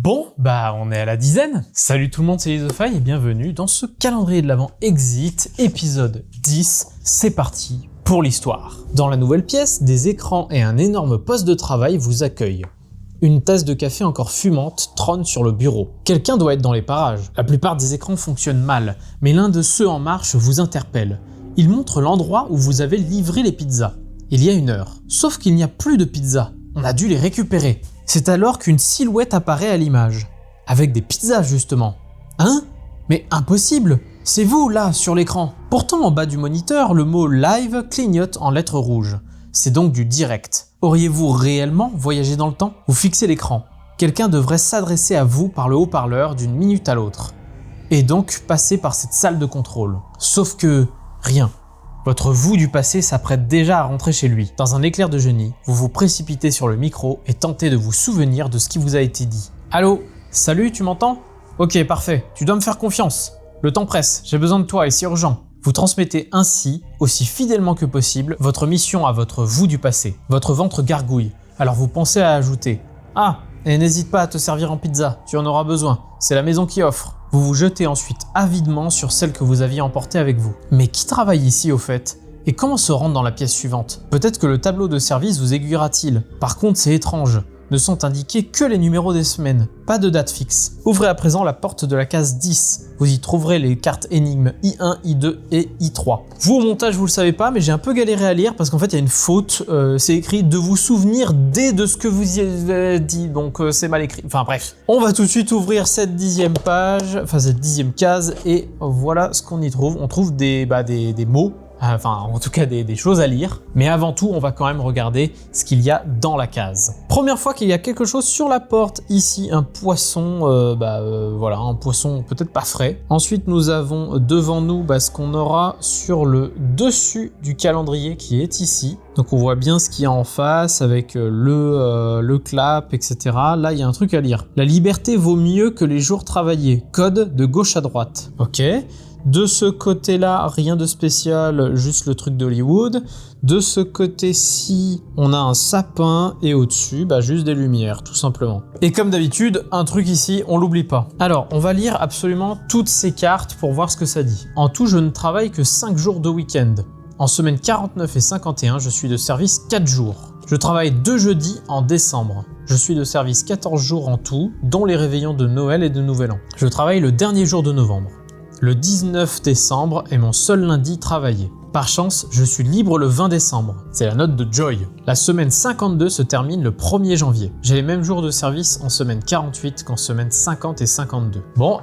Bon, bah on est à la dizaine. Salut tout le monde, c'est Isofy et bienvenue dans ce calendrier de l'Avent Exit, épisode 10. C'est parti pour l'histoire. Dans la nouvelle pièce, des écrans et un énorme poste de travail vous accueillent. Une tasse de café encore fumante trône sur le bureau. Quelqu'un doit être dans les parages. La plupart des écrans fonctionnent mal, mais l'un de ceux en marche vous interpelle. Il montre l'endroit où vous avez livré les pizzas. Il y a 1 heure. Sauf qu'il n'y a plus de pizzas. On a dû les récupérer. C'est alors qu'une silhouette apparaît à l'image. Avec des pizzas justement. Hein? Mais impossible! C'est vous là, sur l'écran. Pourtant en bas du moniteur, le mot live clignote en lettres rouges. C'est donc du direct. Auriez-vous réellement voyagé dans le temps? Vous fixez l'écran. Quelqu'un devrait s'adresser à vous par le haut-parleur d'une minute à l'autre. Et donc passer par cette salle de contrôle. Sauf que rien. Votre vous du passé s'apprête déjà à rentrer chez lui. Dans un éclair de génie, vous vous précipitez sur le micro et tentez de vous souvenir de ce qui vous a été dit. Allô? Salut, tu m'entends? Ok, parfait, tu dois me faire confiance. Le temps presse, j'ai besoin de toi et c'est urgent. Vous transmettez ainsi, aussi fidèlement que possible, votre mission à votre vous du passé. Votre ventre gargouille, alors vous pensez à ajouter « Ah, et n'hésite pas à te servir en pizza, tu en auras besoin, c'est la maison qui offre ». Vous vous jetez ensuite avidement sur celle que vous aviez emportée avec vous. Mais qui travaille ici au fait? Et comment se rendre dans la pièce suivante? Peut-être que le tableau de service vous aiguillera-t-il. Par contre, c'est étrange. Ne sont indiqués que les numéros des semaines, pas de date fixe. Ouvrez à présent la porte de la case 10. Vous y trouverez les cartes énigmes I1, I2 et I3. Vous au montage, vous le savez pas, mais j'ai un peu galéré à lire parce qu'en fait il y a une faute. C'est écrit de vous souvenir dès de ce que vous y avez dit, donc c'est mal écrit. Enfin bref. On va tout de suite ouvrir cette 10e page, enfin cette 10e case, et voilà ce qu'on y trouve. On trouve des mots. Enfin, en tout cas des choses à lire. Mais avant tout, on va quand même regarder ce qu'il y a dans la case. Première fois qu'il y a quelque chose sur la porte. Ici, un poisson, voilà, un poisson peut-être pas frais. Ensuite, nous avons devant nous ce qu'on aura sur le dessus du calendrier qui est ici. Donc on voit bien ce qu'il y a en face avec le clap, etc. Là, il y a un truc à lire. La liberté vaut mieux que les jours travaillés. Code de gauche à droite. Ok. De ce côté-là, rien de spécial, juste le truc d'Hollywood. De ce côté-ci, on a un sapin et au-dessus, juste des lumières, tout simplement. Et comme d'habitude, un truc ici, on l'oublie pas. Alors, on va lire absolument toutes ces cartes pour voir ce que ça dit. En tout, je ne travaille que 5 jours de week-end. En semaine 49 et 51, je suis de service 4 jours. Je travaille 2 jeudis en décembre. Je suis de service 14 jours en tout, dont les réveillons de Noël et de Nouvel An. Je travaille le dernier jour de novembre. Le 19 décembre est mon seul lundi travaillé. Par chance, je suis libre le 20 décembre. C'est la note de Joy. La semaine 52 se termine le 1er janvier. J'ai les mêmes jours de service en semaine 48 qu'en semaine 50 et 52. Bon,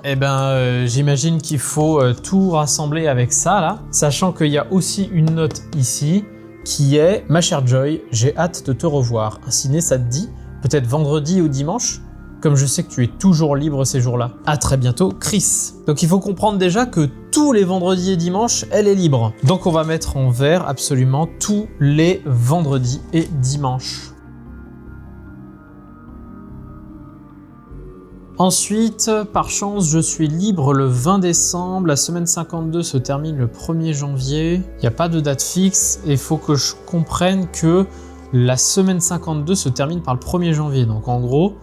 j'imagine qu'il faut tout rassembler avec ça là, sachant qu'il y a aussi une note ici qui est « Ma chère Joy, j'ai hâte de te revoir. Un ciné, ça te dit? Peut-être vendredi ou dimanche ? Comme je sais que tu es toujours libre ces jours-là. À très bientôt, Chris. Donc il faut comprendre déjà que tous les vendredis et dimanches, elle est libre. Donc on va mettre en vert absolument tous les vendredis et dimanches. Ensuite, par chance, je suis libre le 20 décembre. La semaine 52 se termine le 1er janvier. Il n'y a pas de date fixe et il faut que je comprenne que la semaine 52 se termine par le 1er janvier. Donc en gros,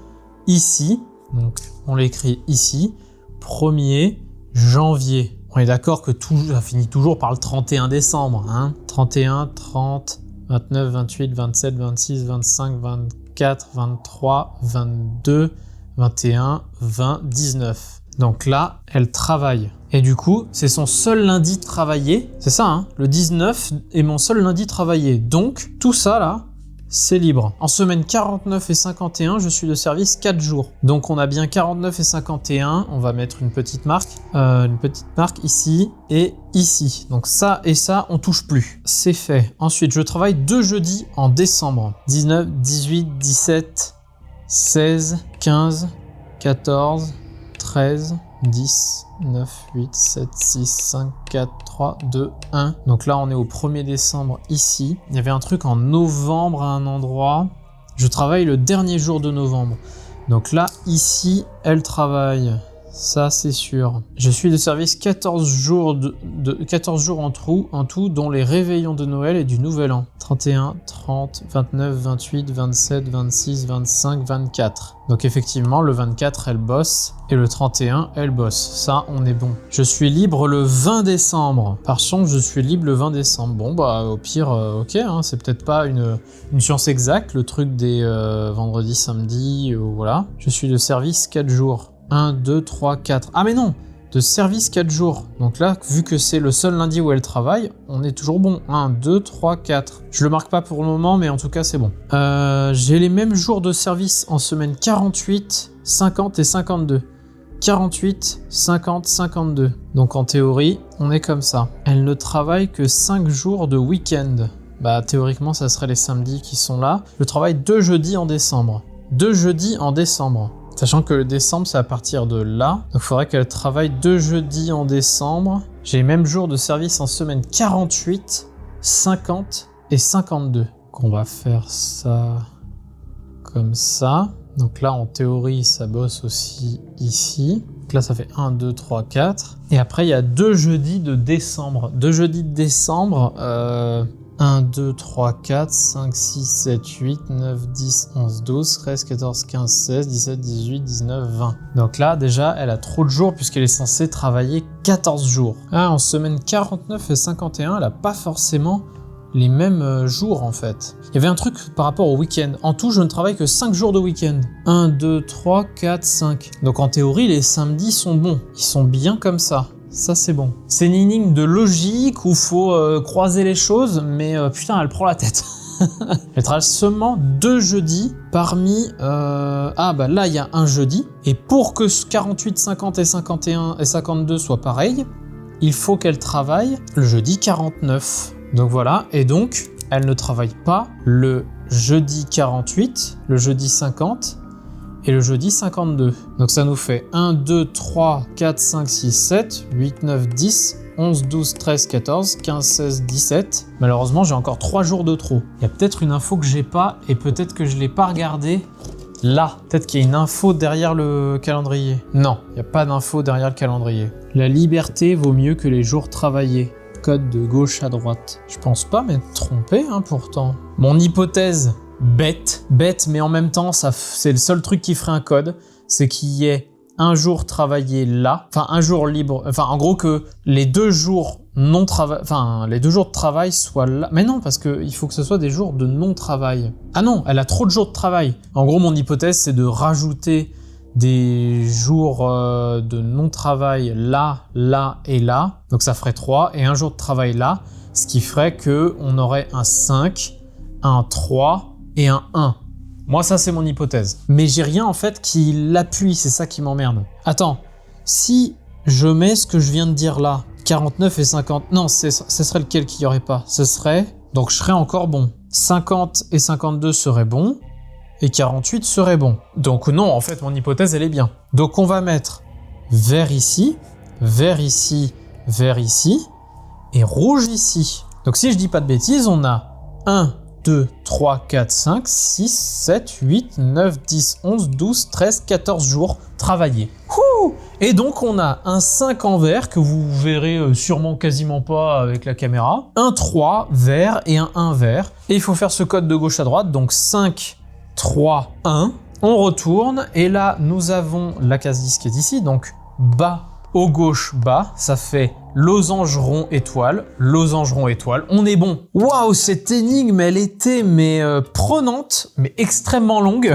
ici, donc on l'écrit ici, 1er janvier. On est d'accord que tout ça finit toujours par le 31 décembre. 31, 30, 29, 28, 27, 26, 25, 24, 23, 22, 21, 20, 19. Donc là, elle travaille. Et du coup, c'est son seul lundi travaillé. C'est ça, le 19 est mon seul lundi travaillé. Donc, tout ça là, c'est libre. En semaine 49 et 51, je suis de service 4 jours. Donc on a bien 49 et 51, on va mettre une petite marque ici et ici. Donc ça et ça, on touche plus. C'est fait. Ensuite, je travaille 2 jeudis en décembre. 19, 18, 17, 16, 15, 14, 13, 10, 9, 8, 7, 6, 5, 4, 3, 2, 1. Donc là, on est au 1er décembre ici. Il y avait un truc en novembre à un endroit. Je travaille le dernier jour de novembre. Donc là, ici, elle travaille Ça, c'est sûr. Je suis de service 14 jours, 14 jours en tout, dont les réveillons de Noël et du Nouvel An. 31, 30, 29, 28, 27, 26, 25, 24. Donc effectivement, le 24, elle bosse, et le 31, elle bosse. Ça, on est bon. Je suis libre le 20 décembre. Par chance, je suis libre le 20 décembre. Bon, bah, au pire, ok, hein, c'est peut-être pas une science exacte, le truc des vendredi, samedi, voilà. Je suis de service 4 jours. 1, 2, 3, 4. Ah mais non, de service 4 jours. Donc là, vu que c'est le seul lundi où elle travaille, on est toujours bon. 1, 2, 3, 4. Je le marque pas pour le moment, mais en tout cas, c'est bon. J'ai les mêmes jours de service en semaine 48, 50 et 52. 48, 50, 52. Donc en théorie, on est comme ça. Elle ne travaille que 5 jours de week-end. Bah théoriquement, ça serait les samedis qui sont là. Je travaille 2 jeudis en décembre. 2 jeudis en décembre. Sachant que le décembre, c'est à partir de là. Donc il faudrait qu'elle travaille 2 jeudis en décembre. J'ai les mêmes jours de service en semaine 48, 50 et 52. Donc on va faire ça comme ça. Donc là, en théorie, ça bosse aussi ici. Donc là, ça fait 1, 2, 3, 4. Et après, il y a 2 jeudis de décembre. 2 jeudis de décembre, 1, 2, 3, 4, 5, 6, 7, 8, 9, 10, 11, 12, 13, 14, 15, 16, 17, 18, 19, 20. Donc là, déjà, elle a trop de jours puisqu'elle est censée travailler 14 jours. Ah, en semaine 49 et 51, elle n'a pas forcément les mêmes jours en fait. Il y avait un truc par rapport au week-end. En tout, je ne travaille que 5 jours de week-end. 1, 2, 3, 4, 5. Donc en théorie, les samedis sont bons. Ils sont bien comme ça. Ça, c'est bon. C'est une énigme de logique où il faut croiser les choses, mais putain, elle prend la tête. Elle travaille seulement 2 jeudis parmi... Ah, bah là, il y a un jeudi. Et pour que 48, 50 et 51 et 52 soient pareils, il faut qu'elle travaille le jeudi 49. Donc voilà. Et donc, elle ne travaille pas le jeudi 48, le jeudi 50... et le jeudi 52. Donc ça nous fait 1, 2, 3, 4, 5, 6, 7, 8, 9, 10, 11, 12, 13, 14, 15, 16, 17. Malheureusement, j'ai encore 3 jours de trop. Il y a peut-être une info que j'ai pas et peut-être que je l'ai pas regardée là. Peut-être qu'il y a une info derrière le calendrier. Non, il n'y a pas d'info derrière le calendrier. La liberté vaut mieux que les jours travaillés. Code de gauche à droite. Je pense pas m'être trompé, hein, pourtant. Mon hypothèse... bête, mais en même temps, c'est le seul truc qui ferait un code, c'est qu'il y ait un jour travaillé là, enfin un jour libre, enfin en gros que les 2 jours les 2 jours de travail soient là. Mais non, parce qu'il faut que ce soit des jours de non-travail. Ah non, elle a trop de jours de travail. En gros, mon hypothèse, c'est de rajouter des jours de non-travail là, là et là. Donc ça ferait 3, et un jour de travail là, ce qui ferait qu'on aurait un 5, un 3, et un 1. Moi, ça, c'est mon hypothèse. Mais j'ai rien, en fait, qui l'appuie. C'est ça qui m'emmerde. Attends. Si je mets ce que je viens de dire là, 49 et 50... Non, ce serait lequel qu'il n'y aurait pas? Ce serait... Donc, je serais encore bon. 50 et 52 seraient bons. Et 48 serait bon. Donc, non, en fait, mon hypothèse, elle est bien. Donc, on va mettre vert ici, vert ici, vert ici, et rouge ici. Donc, si je dis pas de bêtises, on a 1, 2, 3, 4, 5, 6, 7, 8, 9, 10, 11, 12, 13, 14 jours travaillés. Ouh! Et donc on a un 5 en vert que vous verrez sûrement quasiment pas avec la caméra, un 3 vert et un 1 vert. Et il faut faire ce code de gauche à droite, donc 5, 3, 1. On retourne et là nous avons la case disquette ici, donc bas au gauche bas, ça fait losange rond étoile, on est bon. Waouh, cette énigme, elle était prenante, mais extrêmement longue.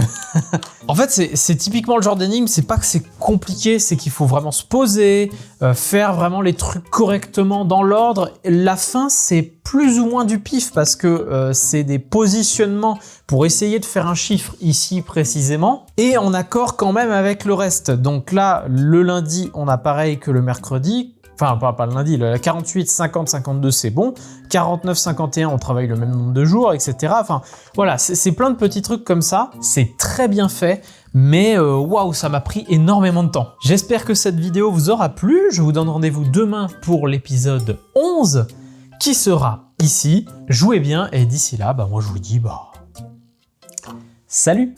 En fait, c'est typiquement le genre d'énigme, c'est pas que c'est compliqué, c'est qu'il faut vraiment se poser, faire vraiment les trucs correctement dans l'ordre. La fin, c'est plus ou moins du pif parce que c'est des positionnements pour essayer de faire un chiffre ici précisément et en accord quand même avec le reste. Donc là, le lundi, on a pareil que le mercredi. Enfin, pas le lundi, la 48, 50, 52, c'est bon. 49, 51, on travaille le même nombre de jours, etc. Enfin, voilà, c'est plein de petits trucs comme ça. C'est très bien fait, mais waouh, ça m'a pris énormément de temps. J'espère que cette vidéo vous aura plu. Je vous donne rendez-vous demain pour l'épisode 11, qui sera ici. Jouez bien, et d'ici là, moi je vous dis, salut!